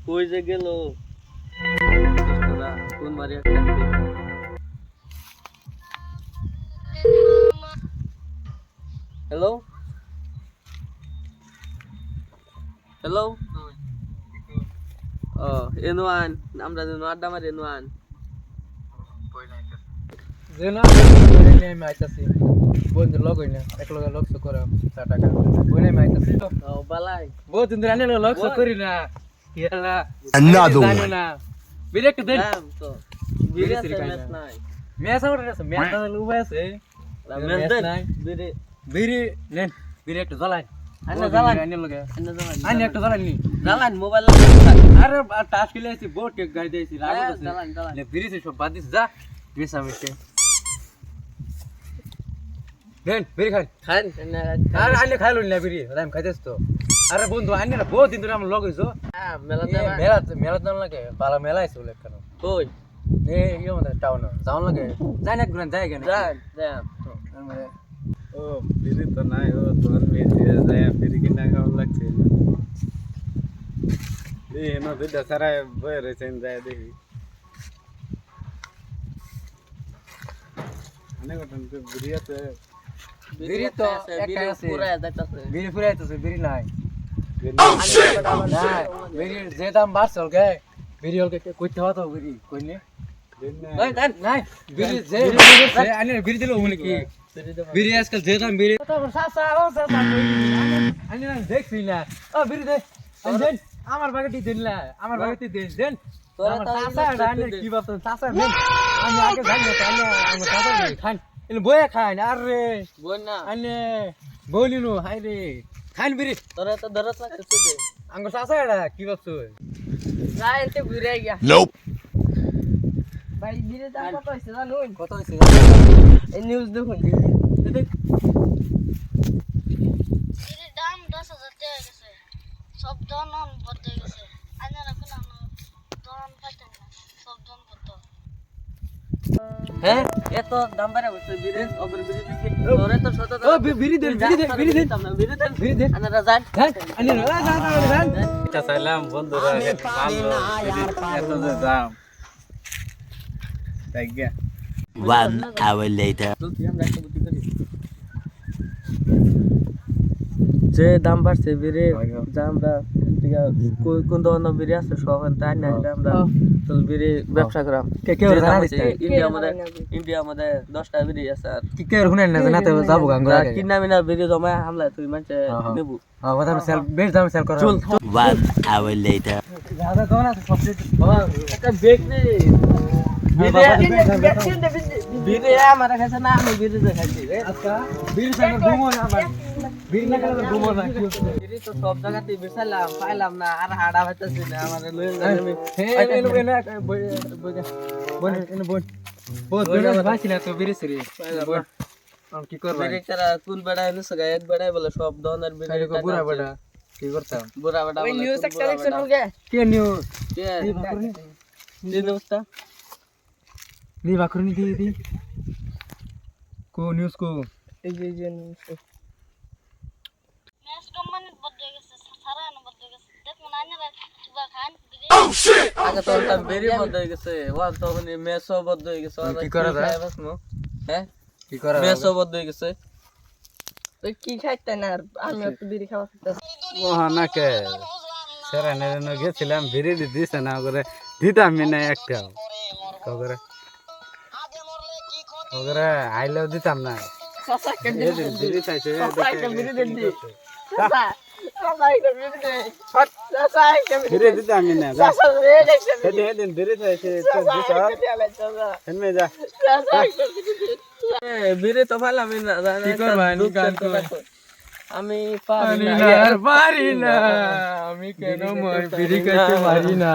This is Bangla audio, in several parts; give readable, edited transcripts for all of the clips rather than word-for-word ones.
কই যে গেল কোন মারি একটা হ্যালো হ্যালো ও এনুয়ান আমরা যেন আড্ডা মারি এনুয়ান যেনা নেই মাইতাছি বন্ধু লগ হইনা এক লগে লগ করা 4 টাকা ওই নেই মাইতাছি ও বালাই বহুত দিন রানে লগ করি না ইয়ালা Another জানো one. না বিরে কে দেন নাম তো বিরিয়াস মেস নাই মেস আউট আছে মেস দাল উবাই আছে মেস দেন বিরে বিরে নেন বিরে একটা জ্বালাই আন্না জ্বালান আনে লগে আন্না জ্বালান আনে একটা জ্বালাই নি জ্বালান মোবাইল আরে টাচ খেলে আছি বহুত টেক গাড়ি দিয়েছি লাগো আছে জ্বালান জ্বালান লে বিরে সব বাদ দিস যা বেসা বেসে দেন বিরে খাই খান আরে আনে খাইলো না বিরে আমি খাইতেছ তো আরে বন্ধু আনে না বহুত দিন ধরে আমরা লগ হইছো মেলা মেলা মেলা দাম লাগে বালা মেলা আইছে বলে কেন কই নে ইও মত টাউন যাওন লাগে যাই না গুণ যাই কেন যান যান ও বিড়ি তো নাই ও তোমার মেয়ে যায় বিড়ি কিনা খাওয়া লাগছে এই না দুইটা সারা বই রয়েছে যায় দেখি অনেক ঘটন বিড়ি আছে বিড়ি তো বিড়ি আছে পুরা যাইতাছে বিড়ি ফুরাইতেছে বিড়ি নাই নাই বিড়ি যে দাম বাড়ছে গে বিড়ি হলকে কইতে হতো বিড়ি কইনে ওই দেন নাই বিড়ি যে আনে বিড়ি দিলো বলে কি বিড়ি আজকাল যে দাম বিড়ি সাসা ও সাসা আনে না দেখছি না ও বিড়ি দে দেন আমার বাগেটি দেন না আমার বাগেটি দেন দেন তোরা আমার তো সাসা আনে কি ভাবতেন সাসা নেন আমি আগে জানি না আনে আমার সাসা খান এনে বয়ে খান আরে বোন না আনে বলিনু হাই রে খান বিড়ি তোরা তো দরজ লাগতেছে দে আঙ্গুর সাসা এডা কি ভাবছো না এতে ঘুরে গিয়া Nope. ভাই বিরে দাম কত হইছে জানুন কত হইছে এই নিউজ দেখুন দেখ এর দাম 10,000 টাকা গেছে সব দন বদলে গেছে আইনা রাখুন আমার দন পাইতেন না সব দন বদল হ্যাঁ এত দাম বাড়া হইছে বিরে ওপর বিরে দিছি তোরে তো শত ও বিড়ি দেন বিড়ি দেন বিড়ি দেন বিরে দেন বিড়ি দেন আনারা যান হ্যাঁ আনি না যান এটা চাইলাম বন্ধুরা ভালো এত যে দাম তাই গিয়া 1 hour later. চলতি আমরা একটা বুদ্ধি করি যে দাম বাড়ছে বিরে যা আমরা কোন ধরনের বিরে আছে সহন তাই না আমরা চল বিরে ব্যবসা করাম কে কে জানা দিছে ইন্ডিয়া আমাদের 10টা বিরে আছে আর কি কে শুনেন না জানাতে যাবো গাঙ্গুরা কিনা মিনা বিরে জমা হামলা তুই মানে নেবু কথা সেল বেশ দাম সেল করা চল 1 hour later. দাদা কোন আছে সবচেয়ে একটা বেগ নে বিরে আমার কাছে না আমি বিরে দেখাইছি আচ্ছা বিড়ি সঙ্গে ঘুমো না আমার বিড়ি না খেলে ঘুমো না কি হচ্ছে বিরে তো সব জায়গাতে বেচালাম পাইলাম না আর হাড়া হইতাছে না আমার লয়ে যাবে হে এনে এনে বই বই এনে বই বহুত বিড়ি বাঁচি না তো বিড়ি সরি বই আমি কি করব বিরে তারা কোন বেড়া এনে সগা এক বেড়াই বলে সব দনের বিরে সাইরে কো বুড়া বড়া কি করতাম বুড়া বেড়া ওই বলে নিউজ একটা দেখছেন ওকে কে নিউজ কে নিউজটা নি বাকরনি দি কো নিউজ কো এই যে ম্যাচ কোম্পানি বদলে গেছে সারা না বদলে গেছে দেখুন আইনা রাখবা খান বিরে আগে তো তার বেরি বন্ধ হয়ে গেছে ওয়ান তখন মেসো বন্ধ হয়ে গেছে কি করা যায়? হ্যাঁ কি করা মেসো বন্ধ হয়ে গেছে তুই কি খাইতে না আমি একটু বিড়ি খাওয়া ও না কে সেরা নেন গেছিলাম বিড়ি দিছে না করে দিতাম না একটা কগরে কগরে আইলেও দিতাম না সাসাকে বিড়ি চাইছে সাসাকে বিড়ি দেন দি সাসাকে বিড়ি দে সাসাকে বিড়ি দিতাম না যা সাসাকে দেখছেন হেদিন বিড়ি চাইছে তো দিছ হেনমে যা বিরে তো ভালো আমি না কি করবা নি গান কর আমি পারি না আর পারি না আমি কেন মর বিড়ি খাইতে পারি না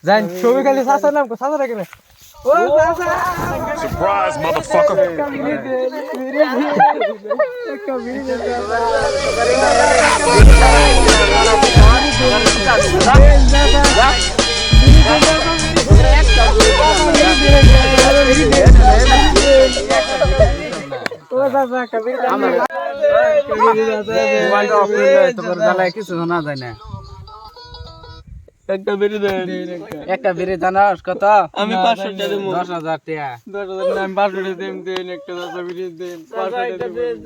জান ছবি খালি সাসা নাম কো সাসা রাখে না ও সাসা Surprise, motherfucker. মোবাইলটা অফ করে তোর জ্বালায় কিছু শোনা যায় না একটা বিড়ি দেন একটা বিড়ি জানাস কত আমি 500 টাকা দেবো 10,000 টাকা 10,000 আমি 500 টাকা দেন একটা দাদা বিড়ি দেন 500 টাকা দেন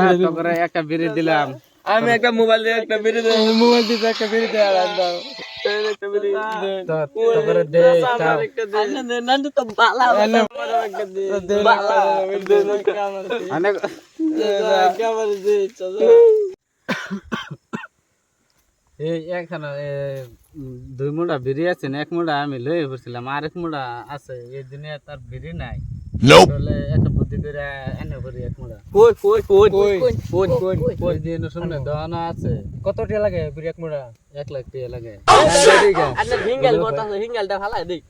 হ্যাঁ, তো করে একটা বিড়ি দিলাম আমি একটা মোবাইল দিয়ে একটা বিড়ি দেন মোবাইল দিতে একটা বিড়ি দেন আর দাও একটা বিড়ি দেন তো করে দে তাও। নান্টু তো বালা একটা দেন অনেক কেমন দিচ্ছ এই এখানে 2 মুঠা বিড়ি আছে না 1 মুঠা আমি লয়ে পড়ছিলাম আর 1 মুঠা আছে এই দিনে তার বিড়ি নাই Nope. তাহলে একটা বুদ্ধি করে এনে করি 1 মুঠা ওই দিন শুনে দানা আছে কত টাকা লাগে বিড়ি এক মোড়া 1 লাখ টাকা লাগে আচ্ছা হিঙ্গেল কথা হিঙ্গেলটা ফালাই দেই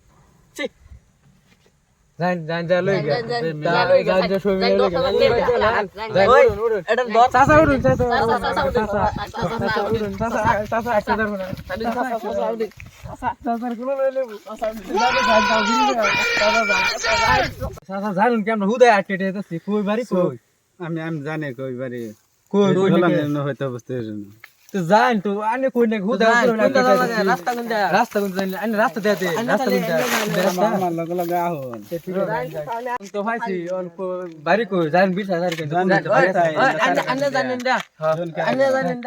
জান যা লই গে জান যা সবই লই গে এটা দর চাচা উঠুন চাচা চাচা চাচা একটা ধরবো না চাচার গুলো লই লেবু চাচা জানুন কেমন হুদায় আটকে দিতেছি কই বাড়ি কই আমি জানি কই বাড়ি কই হয়তো বুঝতে পারছি তো জান তো আনে কই না হুদায় রাস্তা কোন যা রাস্তা কোন জানি আনে রাস্তা দেতে রাস্তা কোন রাস্তা আমার লগে লগে আহন তো ভাইছি অল্প বাড়ি কই জান 20,000 কিন্তু আন্না জানেন দা আন্না জানেন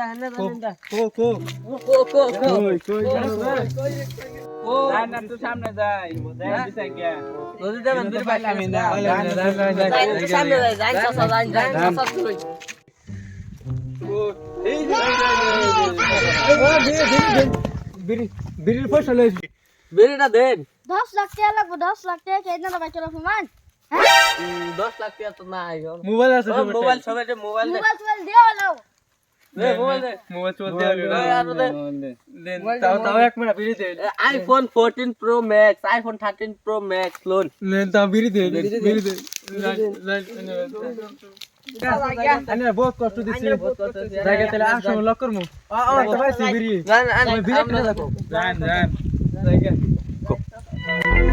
দা কো কো কই কই ও না তুই সামনে যাই দিছাই কে যদি দে মন্দির পাইলাম না সামনে যাই চাচা যাই চাচা তুই বিড়ির পয়সা লই বেরিটা দেন 10 লাখ টাকা লাগবে 10 লাখ টাকা কেন না বাইকের অপমান 10 লাখ টাকা তো নাই মোবাইল আছে মোবাইল সবাই মোবাইল দে মোবাইল দিয়ে হলো মোবাইল দে মোবাইল চল দে তাও এক মিনিট বিড়ি দে iPhone 14 pro max iPhone 13 pro max loan নেন তাও বিড়ি দে বিড়ি দে আনে বহুত কষ্ট দিছি জায়গা তেলে আসো লক করমু তো ভাই বিড়ি বিড়ি কিনে দেখো জান জান জায়গা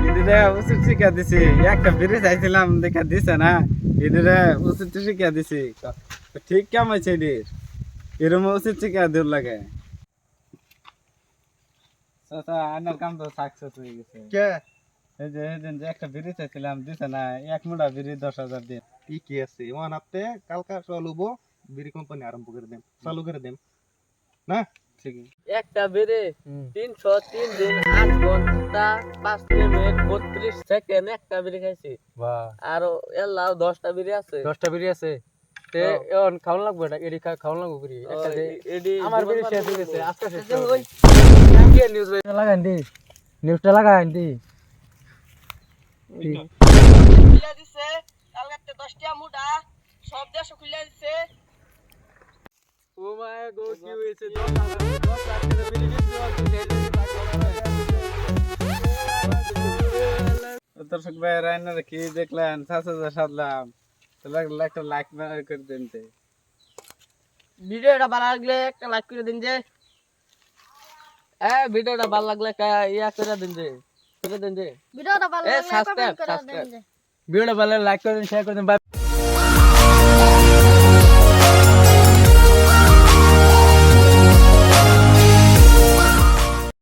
ইদিরে উচিত শিক্ষা দিছি একটা বিড়ি চাইছিলাম দেখা দিছে না ইদিরে উচিত শিক্ষা দিছি ঠিক কাম হয়েছে এদির এরম উচিত শিক্ষা দূর লাগে চাচা আনার কাম তো সাকসেস হয়ে গেছে কে এই যে একটা বিড়ি চাইছিলাম দিছে না 1 মুঠা বিড়ি 10,000 দিন কি আছে ওয়ান আপতে কালকা চলবো বিড়ি কোম্পানি আরম্ভ করে দেন চালু করে দেন না ঠিক একটা বেরে 303 দিন 8 ঘন্টা 5 মিনিট 32 সেকেন্ড একটা বেরে খাইছি বাহ আর এলাও 10টা বেরে আছে 10টা বিড়ি আছে তে এখন খাওন লাগবে না এডি খাওন লাগবে করি একটা দে আমার বিড়ি শেষ হয়ে গেছে আজকে শেষ ওই কি নিউজ লাগান দি নিউজটা লাগান দি খুলে দিছে কালকে 10টা মুডা সব দেশ খুলে দিছে ও মাই গড কি হয়েছে 10 লাখ টাকা বিড়ি দর্শক ভাই রাইনার কি দেখলেন 7,000 সাদলাম তো একটা লাইক করে দেন তে ভিডিওটা ভালো লাগলে একটা লাইক করে দিন যে ভিডিওটা ভালো লাগলে ইয়া করে দিন যে ভিডিওটা ভালো লাগলে সাবস্ক্রাইব কমেন্ট করে দেন ভিডিওটা ভালো লাইক করে শেয়ার করে দেন